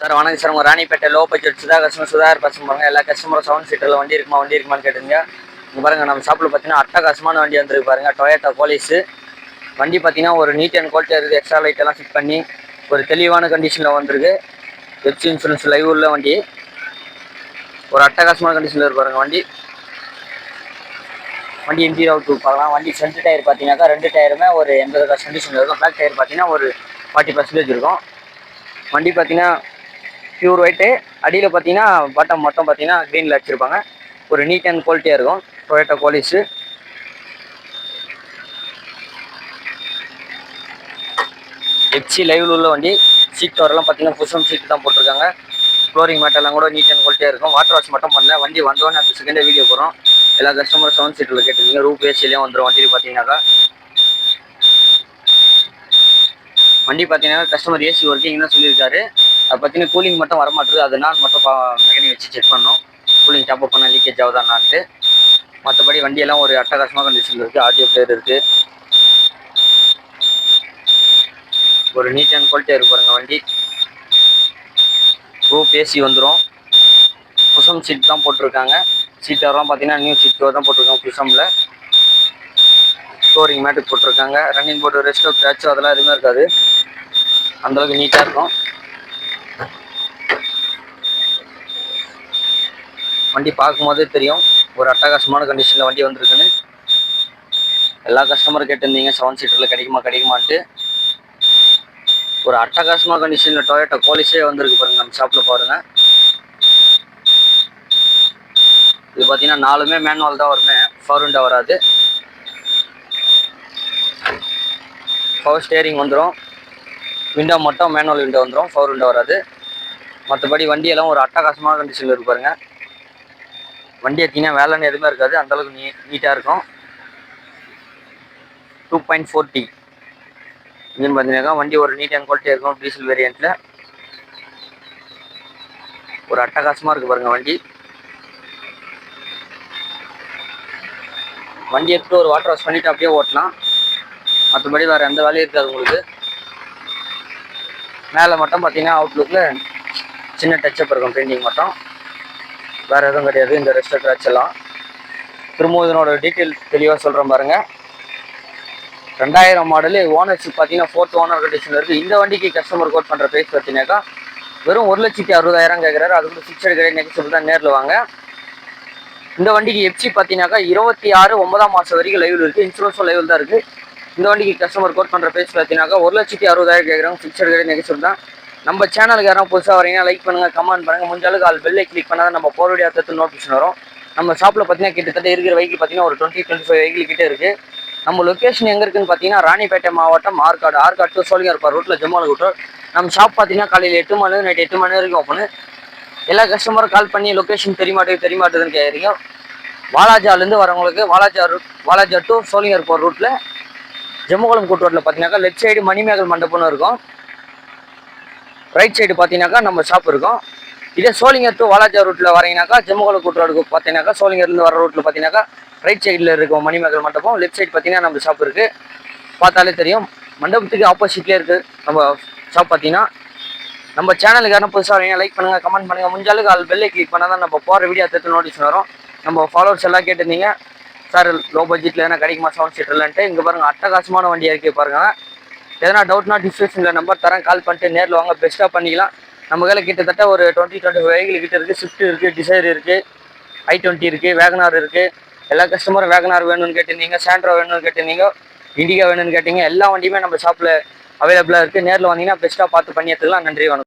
Sir வணக்கம் sir. உங்கள் Ranipet low budget Sudhakar பசங்க எல்லா கஸ்டமரும் 7 சீட்டரில் வண்டி இருக்குமான்னு கேட்டுங்க. இங்கே பாருங்கள், நம்ம ஷாப்பில் பார்த்தீங்கன்னா அட்டகாசமான வண்டி வந்துருக்கு பாருங்கள். டொயோட்டா போலீஸு வண்டி பார்த்தீங்கன்னா ஒரு நீட் அண்ட் குவாலிட்டியாக இருக்குது. எக்ஸ்ட்ரா லைட் எல்லாம் ஃபிட் பண்ணி ஒரு தெளிவான கண்டிஷனில் வந்துருக்கு. வெப்சி இன்சூரன்ஸ் லைவ் உள்ள வண்டி, ஒரு அட்டகாசமான கண்டிஷனில் இருக்கு பாருங்கள். வண்டி இன்டீரியர் அவுட் பார்க்கலாம். வண்டி ஃப்ரண்ட் டயர் பார்த்தீங்கன்னாக்கா 2 டயருமே ஒரு 80% கண்டிஷனில் இருக்கும். பேக் டயர் பார்த்தீங்கன்னா ஒரு 40% இருக்கும். வண்டி பார்த்தீங்கன்னா பியூர் ஒயிட்டு. அடியில் பார்த்தீங்கன்னா பாட்டம் மட்டும் பார்த்தீங்கன்னா க்ரீனில் வச்சுருப்பாங்க. ஒரு நீட் அண்ட் குவாலிட்டியாக இருக்கும். டொயோட்டா போலீஸு எஃப்சி லைவில் உள்ள வண்டி. சீட் கவரெல்லாம் பார்த்தீங்கன்னா புஷம் சீட்டு தான் போட்டிருக்காங்க. ஃப்ளோரிங் மேட்டெல்லாம் கூட நீட் அண்ட் குவாலிட்டியாக இருக்கும். வாட்டர் வாஷ் மட்டும் பண்ணல. வண்டி வந்தோடனே அடுத்த செகண்டே வீடியோ போகிறோம். எல்லா கஸ்டமரும் 7 சீட்டில் கேட்டுருக்கீங்க. ரூப் ஏசிலையும் வந்துடும். வண்டி பார்த்தீங்கன்னாக்கா கஸ்டமர் ஏசி ஒர்க்கிங் தான் சொல்லியிருக்காரு. அதை பார்த்தீங்கன்னா கூலிங் மட்டும் வரமாட்டுது. அதனால் மட்டும் மெக்கானிக் வச்சு செக் பண்ணோம். கூலிங் டாப் அப் பண்ணால் லீக்கேஜ் ஆகுதான்னான்ட்டு. மற்றபடி வண்டியெல்லாம் ஒரு அட்டகாசமாக கண்டிஷனில் இருக்குது. ஆடியோ பிளேயர் இருக்குது. ஒரு நீட் அண்ட் குவாலிட்டியாக இருக்கு பாருங்கள் வண்டி. ரூப் ஏசி வந்துடும். புஷம் சீட் தான் போட்டிருக்காங்க. சீட்டரெலாம் பார்த்தீங்கன்னா நியூ சீட் தான் போட்டிருக்காங்க. புஷமில் ஃப்ளோரிங் மேட்டுக்கு போட்டிருக்காங்க. ரன்னிங் போர்டு ரெஸ்ட்டோ கிராச்சோ அதெல்லாம் எதுவுமே இருக்காது. அந்தளவுக்கு நீட்டாக இருக்கும். வண்டி பார்க்கும்போதே தெரியும் ஒரு அட்டகாசமான கண்டிஷனில் வண்டி வந்திருக்குன்னு. எல்லா கஸ்டமரும் கேட்டிருந்தீங்க 7 சீட்டரில் கிடைக்குமான்ட்டு. ஒரு அட்டகாசமான கண்டிஷனில் டொயோட்டா போலீஸே வந்திருக்கு பாருங்கள். நம்ம ஷாப்பில் பாருங்கள். இது பார்த்தீங்கன்னா 4மே மேனுவல் தான் வருமே, பவர் விண்டோ வராது. பவர் ஸ்டேரிங் வந்துடும். விண்டோ மட்டும் மேனுவல் விண்டோ வந்துடும், பவர் விண்டோ வராது. மற்றபடி வண்டியெல்லாம் ஒரு அட்டகாசமான கண்டிஷனில் இருக்கு பாருங்கள். வண்டி எடுத்தீங்கன்னா வேலைன்னு எதுவுமே இருக்காது. அந்தளவுக்கு நீட்டாக இருக்கும். 2.4T இன்ஜின் பார்த்தீங்கன்னாக்கா வண்டி ஒரு நீட் அண்ட் குவாலிட்டியாக இருக்கும். டீசல் வேரியண்ட்டில் ஒரு அட்டகாசமாக இருக்குது பாருங்கள் வண்டி. வண்டி எடுத்துகிட்டு ஒரு வாட்டர் வாஷ் பண்ணிவிட்டு அப்படியே ஓட்டலாம். மற்றபடி வேறு எந்த வேலையும் இருக்காது உங்களுக்கு. மேலே மட்டும் பார்த்தீங்கன்னா அவுட்லுக்கில் சின்ன டச்சப் இருக்கும், பெயிண்டிங் மட்டும். வேறு எதுவும் கிடையாது. இந்த ரெஸ்ட் கிராச் எல்லாம் திரும்ப இதனோட டீட்டெயில் தெளிவாக சொல்கிறேன் பாருங்கள். 2000 மாடலு. ஓனர்ஷிப் பார்த்தீங்கன்னா 4th ஓனர் கண்டிஷனில் இருக்குது. இந்த வண்டிக்கு கஸ்டமர் கோட் பண்ணுற ப்ரைஸ் பார்த்தீங்கன்னாக்கா வெறும் 1,60,000 கேட்குறாரு. அதுக்கு ஃபிக்ஸட் கிடையாது, நெக்ஸ்ட் தான் நேரில் வாங்க. இந்த வண்டிக்கு எஃப்சி பார்த்தீங்கன்னாக்கா 26/9 மாதம் வரைக்கும் லைவில் இருக்குது. இன்சூரன்ஸும் லைவில் தான் இருக்குது. இந்த வண்டிக்கு கஸ்டமர் கோட் பண்ணுற ப்ரைஸ் பார்த்தீங்கன்னாக்கா 1,60,000 கேட்குறாங்க. ஃபிக்ஸட் கிடையாது, நெக்ஸ்ட் தான். நம்ம சேனலுக்கு யாரும் புதுசாக வரீங்கன்னா லைக் பண்ணுங்கள், கமெண்ட் பண்ணுங்கள். முடிஞ்சாலும் ஆல் பெல்லை கிளிக் பண்ணால் நம்ம போகிற வீடியோ அடுத்து நோட்டிஃபிகேஷன் வரும். நம்ம ஷாப்பில் பார்த்தீங்கன்னா கிட்டத்தட்ட இருக்கிற வெஹிக்கிள் பார்த்தீங்கன்னா ஒரு 20-25 வெஹிக்கிள் கிட்டே இருக்குது. நம்ம லொக்கேஷன் எங்கே இருக்குன்னு பார்த்தீங்கன்னா ராணிப்பேட்டை மாவட்டம் ஆற்காடு டு சோழிங்கர் ரூட்டில் ஜம்மால் ரோட். நம்ம ஷாப் பார்த்தீங்கன்னா காலையில் 8 மணி நைட் 8 மணி வரைக்கும் ஓப்பனு. எல்லா கஸ்டமரும் கால் பண்ணி லொக்கேஷன் தெரியுமாட்டுதுன்னு கேட்குறீங்க. வாலாஜாலேருந்து வரவங்களுக்கு வாலாஜா டு சோழிங்கர் ரூட்டில் ஜம்முகுளம் கூட்டு ரோட்டில் பார்த்தீங்கன்னாக்கா லெஃப்ட் சைடு மணிமேகல் மண்டபம்னு இருக்கும். ரைட் சைடு பார்த்தீங்கன்னாக்கா நம்ம ஷாப் இருக்கும். இதே சோழிங்கர் டு வாலாஜா ரூட்டில் வரீங்கன்னாக்கா ஜம்முகுளம் கூட்டு ரோடுக்கு பார்த்தீங்கன்னாக்கா சோழிங்கர்லேருந்து வர ரூட்டில் பார்த்தீங்கன்னாக்கா ரைட் சைடில் இருக்கும் மணிமேகல் மண்டபம். லெஃப்ட் சைடு பார்த்தீங்கன்னா நம்ம ஷாப் இருக்குது. பார்த்தாலே தெரியும். மண்டபத்துக்கு ஆப்போசிட்லேயே இருக்குது நம்ம ஷாப். பார்த்தீங்கன்னா நம்ம சேனலுக்கு யாரும் புதுசாக வரீங்க லைக் பண்ணுங்கள், கமெண்ட் பண்ணுங்கள். முடிஞ்சாலும் ஆல் பெல்லை கிளிக் பண்ணால் தான் நம்ம போகிற வீடியோ அடுத்து நோட்டிஃபிகேஷன் வரும். நம்ம ஃபாலோவர்ஸ் எல்லாம் கேட்டிருந்தீங்க சார் லோ பட்ஜெட்டில் எதனா கிடைக்குமா 7 சீட்டர்லன்ட்டு. இங்கே பாருங்கள் அட்டகாசமான வண்டியாக இருக்குது பாருங்கள். எதனா டவுட்னா டிஸ்கிரிப்ஷனில் நம்பர் தரேன், கால் பண்ணிட்டு நேரில் வாங்க, பெஸ்ட்டாக பண்ணிக்கலாம். நம்ம கையில் கிட்டத்தட்ட ஒரு 20-25 வெஹிக்கிள் கிட்ட இருக்குது. ஸ்விஃப்ட் இருக்குது, டிசைர் இருக்குது, i20 இருக்குது, வேகனார் இருக்குது. எல்லா கஸ்டமரும் வேகனார் வேணும்னு கேட்டிருந்தீங்க, சாண்ட்ரோ வேணும்னு கேட்டிருந்தீங்க, இண்டிகா வேணும்னு கேட்டிங்க. எல்லா வண்டியுமே நம்ம ஷாப்பில் அவைலபிளாக இருக்குது. நேரில் வந்தீங்கன்னா பெஸ்ட்டாக பார்த்து பண்ணி எடுத்துக்கலாம். நன்றி, வணக்கம்.